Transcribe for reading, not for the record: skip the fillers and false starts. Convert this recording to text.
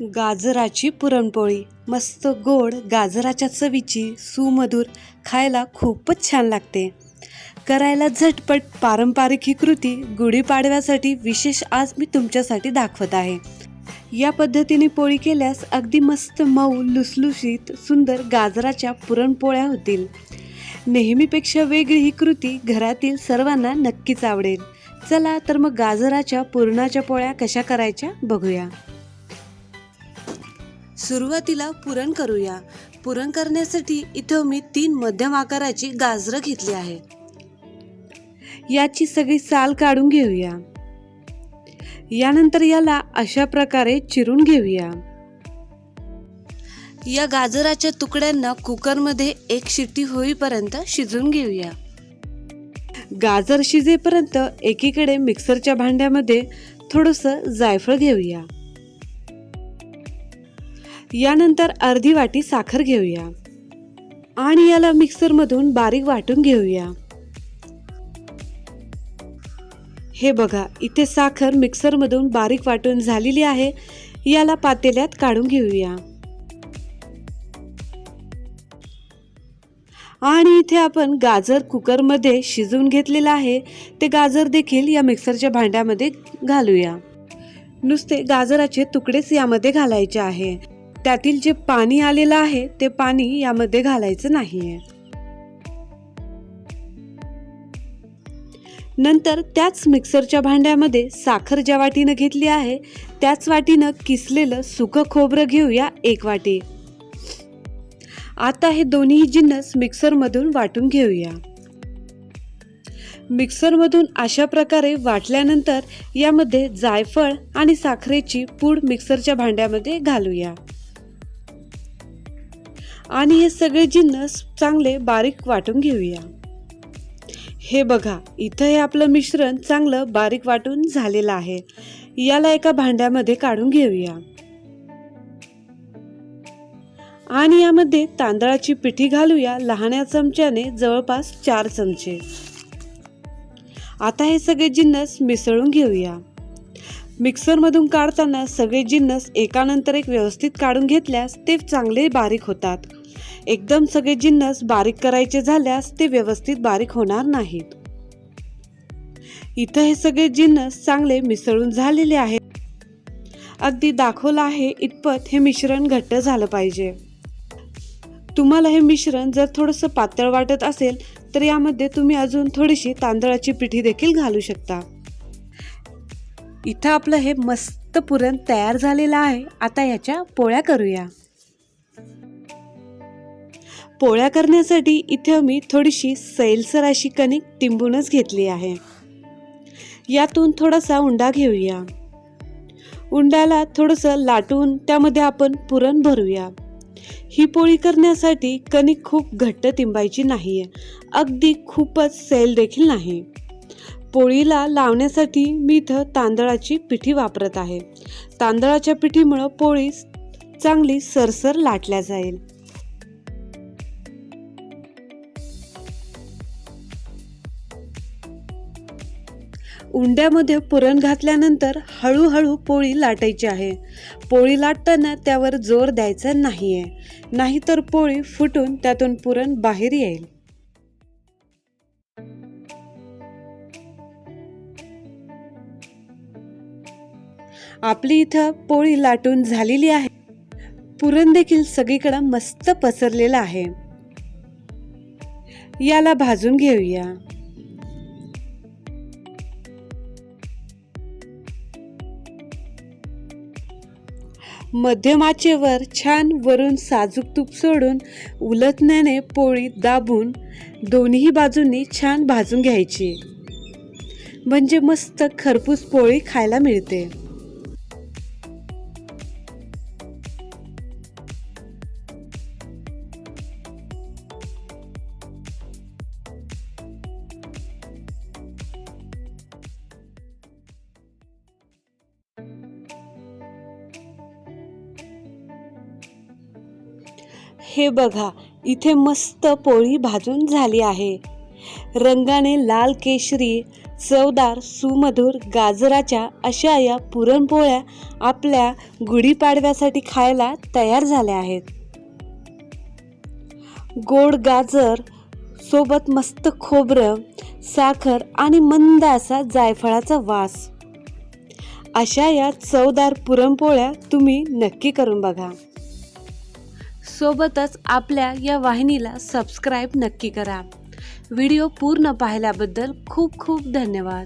गाजराची पुरणपोळी मस्त गोड गाजराच्या चवीची सुमधुर, खायला खूपच छान लागते. करायला झटपट पारंपरिक ही कृती गुढीपाडव्यासाठी विशेष आज मी तुमच्यासाठी दाखवत आहे. या पद्धतीने पोळी केल्यास अगदी मस्त मऊ लुसलुशीत सुंदर गाजराच्या पुरणपोळ्या होतील. नेहमीपेक्षा वेगळी ही कृती घरातील सर्वांना नक्कीच आवडेल. चला तर मग गाजराच्या पुरणाच्या पोळ्या कशा करायच्या बघूया. सुरुवातीला पुरण करूया. पुरण करण्यासाठी इथं मी 3 मध्यम आकाराची गाजरं घेतली आहे. याची सगळी साल काढून घेऊया. यानंतर याला अशा प्रकारे चिरून घेऊया. या गाजराच्या तुकड्यांना कुकरमध्ये 1 शिट्टी होईपर्यंत शिजवून घेऊया. गाजर शिजेपर्यंत एकीकडे मिक्सरच्या भांड्यामध्ये थोडंसं जायफळ घेऊया. यानंतर अर्धी वाटी साखर घेऊया आणि याला मिक्सरमधून बारीक वाटून घेऊया. हे बघा, इथे साखर मिक्सरमधून बारीक वाटून झालेली आहे. याला पातेल्यात काढून घेऊया. आणि इथे आपण गाजर कुकरमध्ये शिजवून घेतलेलं आहे. ते गाजर देखील या मिक्सरच्या भांड्यामध्ये घालूया. नुसते गाजराचे तुकडेच यामध्ये घालायचे आहे. त्यातील जे पाणी आलेलं आहे ते पाणी यामध्ये घालायचं नाहीये. नंतर त्याच मिक्सरच्या भांड्यामध्ये साखर ज्या वाटीनं घेतली आहे त्याच वाटीनं किसलेलं सुकं खोबरं घेऊया 1 वाटी. आता हे दोन्ही जिन्नस मिक्सरमधून वाटून घेऊया. मिक्सरमधून अशा प्रकारे वाटल्यानंतर यामध्ये जायफळ आणि साखरेची पूड मिक्सरच्या भांड्यामध्ये घालूया आणि हे सगळे जिन्नस चांगले बारीक वाटून घेऊया. हे बघा, इथं हे आपलं मिश्रण चांगलं बारीक वाटून झालेलं आहे. याला एका भांड्यामध्ये काढून घेऊया आणि यामध्ये तांदळाची पिठी घालूया. लहान्या चमच्याने जवळपास 4 चमचे. आता हे सगळे जिन्नस मिसळून घेऊया. मिक्सरमधून काढताना सगळे जिन्नस एकानंतर एक व्यवस्थित काढून घेतल्यास ते चांगले बारीक होतात. एकदम सगळे जिन्नस बारीक करायचे झाल्यास ते व्यवस्थित बारीक होणार नाहीत. इथं हे सगळे जिन्नस चांगले मिसळून झालेले आहेत. अगदी दाखवलं आहे इतपत हे मिश्रण घट्ट झालं पाहिजे. तुम्हाला हे मिश्रण जर थोडंसं पातळ वाटत असेल तर यामध्ये तुम्ही अजून थोडीशी तांदळाची पिठी देखील घालू शकता. इथं आपलं हे मस्त पुरण तयार झालेलं आहे. आता याच्या पोळ्या करूया. पोळ्या करण्यासाठी इथे मी थोडीशी सैलसर अशी कणिक तिंबूनच घेतली आहे. यातून थोडासा उंडा घेऊया. उंड्याला थोडंसं लाटून त्यामध्ये आपण पुरण भरूया. ही पोळी करण्यासाठी कणिक खूप घट्ट तिंबायची नाहीये, अगदी खूपच सैल देखील नाही. पोळीला लावण्यासाठी मी इथं तांदळाची पिठी वापरत आहे. तांदळाच्या पिठीमुळं पोळी चांगली सरसर लाटल्या जाईल. उंड्यामध्ये पुरण घातल्यानंतर हळूहळू पोळी लाटायची आहे. पोळी लाटताना त्यावर जोर द्यायचा नाहीये, नाहीतर पोळी फुटून त्यातून पुरण बाहेर येईल. आपली इथं पोळी लाटून झालेली आहे. पुरण देखील सगळीकडे मस्त पसरलेलं आहे. याला भाजून घेऊया. मध्यम आचेवर छान वरून साजूक तूप सोडून उलटण्याने पोळी दाबून दोन्ही बाजूंनी छान भाजून घ्यायची, म्हणजे मस्त खरपूस पोळी खायला मिळते. हे बघा, इथे मस्त पोळी भाजून झाली आहे. रंगाने लाल केशरी चवदार सुमधुर गाजराच्या अशा या पुरणपोळ्या आपल्या गुढीपाडव्यासाठी खायला तयार झाल्या आहेत. गोड गाजर सोबत मस्त खोबरं, साखर आणि मंद असा जायफळाचा वास. अशा या चवदार पुरणपोळ्या तुम्ही नक्की करून बघा. सोबतच आपल्या या वाहिनीला सबस्क्राईब नक्की करा. व्हिडिओ पूर्ण पाहिल्याबद्दल खूप खूप धन्यवाद.